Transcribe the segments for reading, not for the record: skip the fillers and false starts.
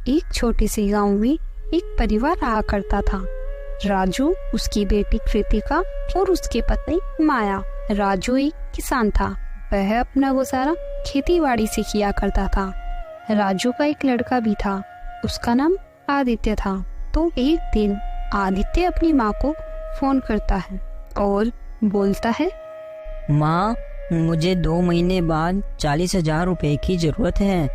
एक छोटी सी गांव में एक परिवार रहा करता था। राजू, उसकी बेटी कृतिका और उसकी पत्नी माया। राजू एक किसान था। वह अपना गुजारा खेती बाड़ी से किया करता था। राजू का एक लड़का भी था, उसका नाम आदित्य था। तो एक दिन आदित्य अपनी माँ को फोन करता है और बोलता है, माँ, मुझे 2 महीने बाद 40,000 रुपए की जरूरत है,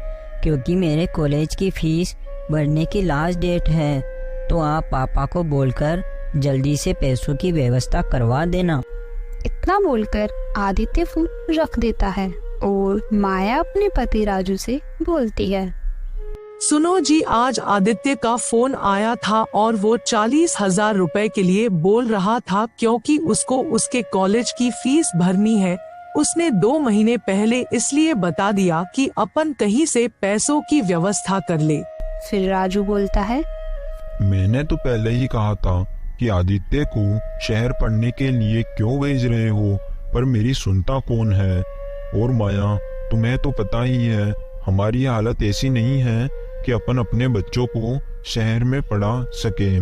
क्योंकि मेरे कॉलेज की फीस भरने की लास्ट डेट है। तो आप पापा को बोलकर जल्दी से पैसों की व्यवस्था करवा देना। इतना बोलकर आदित्य फोन रख देता है और माया अपने पति राजू से बोलती है, सुनो जी, आज आदित्य का फोन आया था और वो 40,000 रुपए के लिए बोल रहा था, क्योंकि उसको उसके कॉलेज की फीस भरनी है। उसने 2 महीने पहले इसलिए बता दिया कि अपन कहीं से पैसों की व्यवस्था कर ले। फिर राजू बोलता है, मैंने तो पहले ही कहा था कि आदित्य को शहर पढ़ने के लिए क्यों भेज रहे हो, पर मेरी सुनता कौन है। और माया, तुम्हें तो पता ही है हमारी हालत ऐसी नहीं है कि अपन अपने बच्चों को शहर में पढ़ा सके।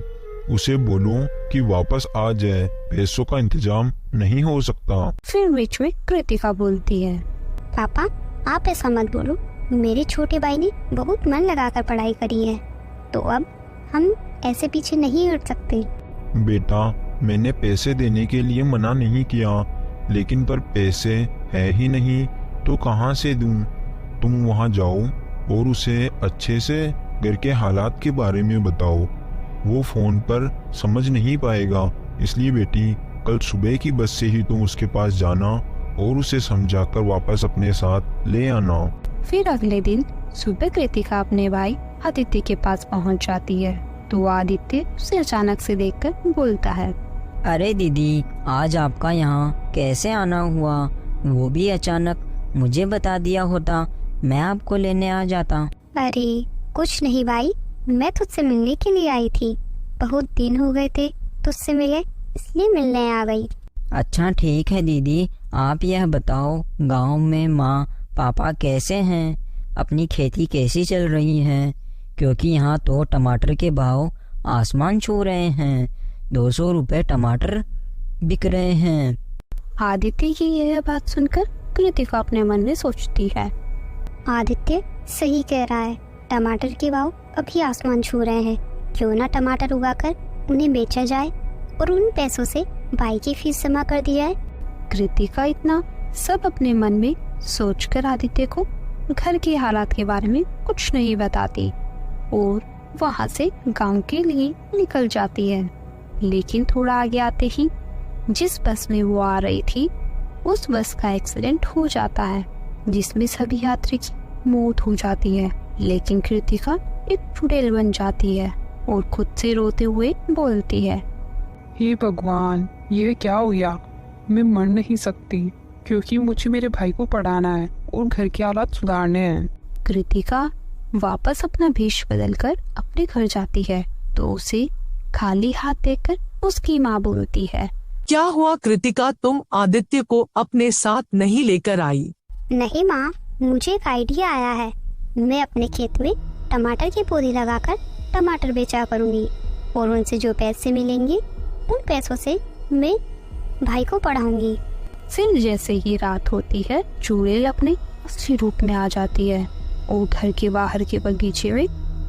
उसे बोलो कि वापस आ जाए, पैसों का इंतजाम नहीं हो सकता। फिर बीच में कृतिका बोलती है, पापा, आप ऐसा मत बोलो। मेरे छोटे भाई ने बहुत मन लगाकर पढ़ाई करी है, तो अब हम ऐसे पीछे नहीं हट सकते। बेटा, मैंने पैसे देने के लिए मना नहीं किया, लेकिन पर पैसे है ही नहीं तो कहाँ से दूं? तुम वहाँ जाओ और उसे अच्छे से घर के हालात के बारे में बताओ। वो फोन पर समझ नहीं पाएगा, इसलिए बेटी कल सुबह की बस से ही तुम उसके पास जाना और उसे समझाकर वापस अपने साथ ले आना। फिर अगले दिन सुबह कृतिका अपने भाई आदित्य के पास पहुंच जाती है। तो आदित्य उसे अचानक से देखकर बोलता है, अरे दीदी, आज आपका यहाँ कैसे आना हुआ? वो भी अचानक। मुझे बता दिया होता, मैं आपको लेने आ जाता। अरे कुछ नहीं भाई, मैं तुझसे मिलने के लिए आई थी। बहुत दिन हो गए थे तुझसे मिले, इसलिए मिलने आ गई। अच्छा ठीक है दीदी, आप यह बताओ, गांव में माँ पापा कैसे हैं? अपनी खेती कैसी चल रही है? क्योंकि यहाँ तो टमाटर के भाव आसमान छू रहे हैं। 200 रुपए टमाटर बिक रहे हैं। आदित्य की यह बात सुनकर कृतिका अपने मन में सोचती है, आदित्य सही कह रहा है, टमाटर के भाव अभी आसमान छू रहे हैं। क्यों ना टमाटर उगाकर उन्हें बेचा जाए और उन पैसों से भाई की फीस जमा कर दी जाए। कृतिका इतना सब अपने मन में सोचकर आदित्य को घर के हालात के बारे में कुछ नहीं बताती और वहां से गांव के लिए निकल जाती है। लेकिन थोड़ा आगे आते ही जिस बस में वो आ रही थी, उस बस का एक्सीडेंट हो जाता है, जिसमें सभी यात्री की मौत हो जाती है। लेकिन कृतिका एक चुड़ैल बन जाती है और खुद से रोते हुए बोलती है, हे भगवान, ये क्या हो गया? मैं मर नहीं सकती, क्योंकि मुझे मेरे भाई को पढ़ाना है और घर के हालात सुधारने हैं। कृतिका वापस अपना भेष बदलकर अपने घर जाती है तो उसे खाली हाथ देखकर उसकी माँ बोलती है, क्या हुआ कृतिका, तुम आदित्य को अपने साथ नहीं लेकर आई? नहीं माँ, मुझे एक आइडिया आया है। मैं अपने खेत में टमाटर के पौधे लगाकर टमाटर बेचा करूँगी और उनसे जो पैसे मिलेंगे उन पैसों से मैं भाई को पढ़ाऊंगी। फिर जैसे ही रात होती है, चुड़ैल अपने असली रूप में आ जाती है और घर के बाहर के बगीचे में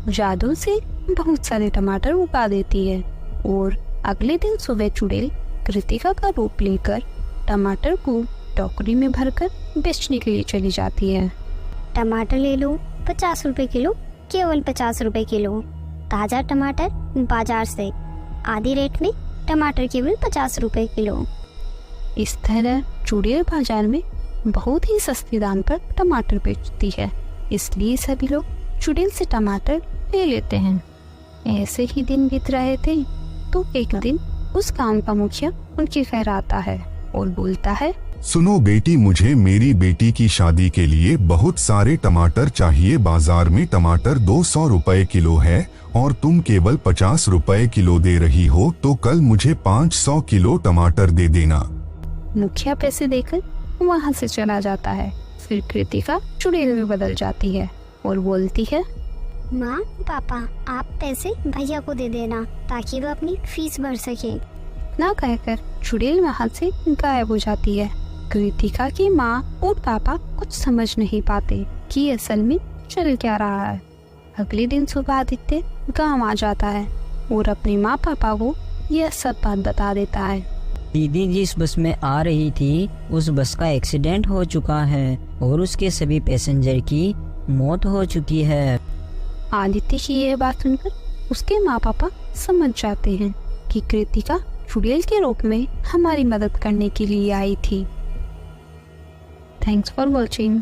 जादू से बहुत सारे टमाटर उगा देती है। और अगले दिन सुबह चुड़ैल कृतिका का रूप लेकर टमाटर को टोकरी में भरकर बेचने के लिए चली जाती है। टमाटर ले लो 50 रुपए किलो, केवल 50 रुपए किलो। ताज़ा टमाटर बाजार से आधी रेट में, टमाटर केवल 50 रुपए किलो। इस तरह चुड़ैल बाजार में बहुत ही सस्ते दाम पर टमाटर बेचती है, इसलिए सभी लोग चुड़ैल से टमाटर ले लेते हैं। ऐसे ही दिन बीत रहे थे तो एक दिन उस गांव का मुखिया उनके घर आता है और बोलता है, सुनो बेटी, मुझे मेरी बेटी की शादी के लिए बहुत सारे टमाटर चाहिए। बाजार में टमाटर 200 रुपए किलो है और तुम केवल 50 रुपए किलो दे रही हो, तो कल मुझे 500 किलो टमाटर दे देना। मुखिया पैसे देकर वहाँ से चला जाता है। फिर कृतिका चुड़ैल में बदल जाती है और बोलती है, माँ पापा आप पैसे भैया को दे देना ताकि वो अपनी फीस भर सके। ना कहकर चुड़ैल वहाँ से गायब हो जाती है। कृतिका की माँ और पापा कुछ समझ नहीं पाते कि असल में चल क्या रहा है। अगले दिन सुबह आदित्य गांव आ जाता है और अपने माँ पापा को यह सब बात बता देता है। दीदी जिस बस में आ रही थी उस बस का एक्सीडेंट हो चुका है और उसके सभी पैसेंजर की मौत हो चुकी है। आदित्य की यह बात सुनकर उसके माँ पापा समझ जाते हैं कि कृतिका चुड़ैल के रूप में हमारी मदद करने के लिए आई थी। Thanks for watching.